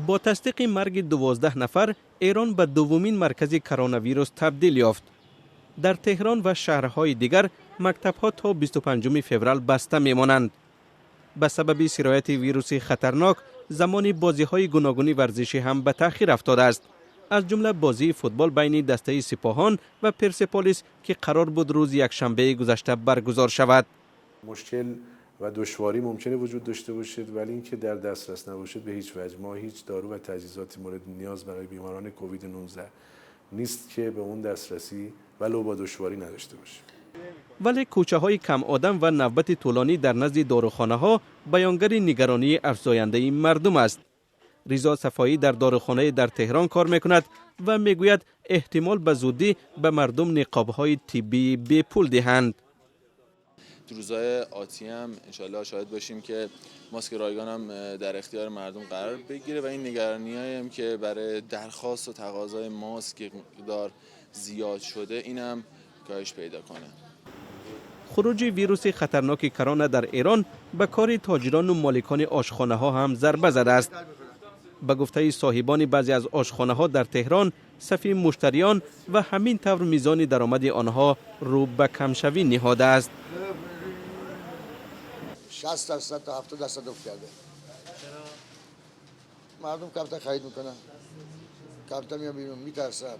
با تصدیق مرگ 12 نفر، ایران به دومین مرکز کرونا ویروس تبدیل یافت. در تهران و شهرهای دیگر مکتب‌ها تا 25 فوریه بسته می‌مانند. به سبب سرایت ویروسی خطرناک، زمان بازی‌های گوناگونی ورزشی هم به تأخیر افتاده است. از جمله بازی فوتبال بین دسته سپاهان و پرسپولیس که قرار بود روز یکشنبه گذشته برگزار شود. مشکل و دشواری ممکنه وجود داشته باشد، ولی اینکه در دسترس نباشد به هیچ وجه. ما هیچ دارو و تجهیزاتی مورد نیاز برای بیماران کووید 19 نیست که به اون دسترسی ولو با دشواری نداشته باشیم. ولی کوچه های کم آدم و نوبت طولانی در نزد داروخانه ها بیانگر نگرانی افزاینده مردم است. رضا صفایی در داروخانه در تهران کار میکند و میگوید احتمال به زودی به مردم نقاب های طبی به پول دهند. تو روزهای آتی هم انشالله شاهد باشیم که ماسک رایگان هم در اختیار مردم قرار بگیره و این نگرانی‌هایی هم که برای درخواست و تقاضای ماسک مقدار زیاد شده اینم کاهش پیدا کنه. خروج ویروس خطرناک کرونا در ایران به کار تاجران و مالکان آشخانه ها هم ضربه زده است. به گفته صاحبان بعضی از آشخانه ها در تهران، صف مشتریان و همین طور میزان درآمد آنها رو به کمشوی نهاده است. 60% تا 70% افت کرده. مردم کمتر خرید میکنن، کمتر میان بیرون، میترسن.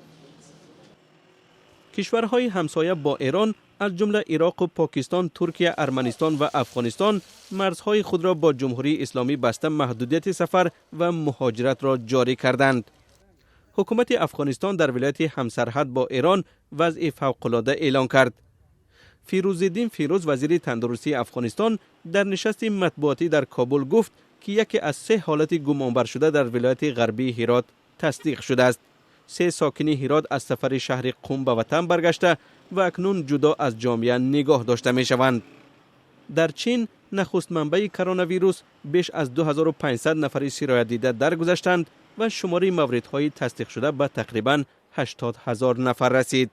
کشورهای همسایه با ایران از جمله عراق و پاکستان، ترکیه، ارمنستان و افغانستان مرزهای خود را با جمهوری اسلامی بسته محدودیت سفر و مهاجرت را جاری کردند. حکومت افغانستان در ولایت همسرحد با ایران وضع فوق‌العاده اعلان کرد. فیروزالدین فیروز وزیر تندرستی افغانستان در نشست مطبوعاتی در کابل گفت که یکی از 3 حالت گمانبر شده در ولایت غربی هرات تصدیق شده است. 3 ساکن هرات از سفر شهر قم به وطن برگشته و اکنون جدا از جامعه نگاه داشته می شوند. در چین نخست منبع کرونا ویروس بیش از 2500 نفر سرایت دیده درگذشتند و شماره موردهای تصدیق شده به تقریباً 80,000 نفر رسید.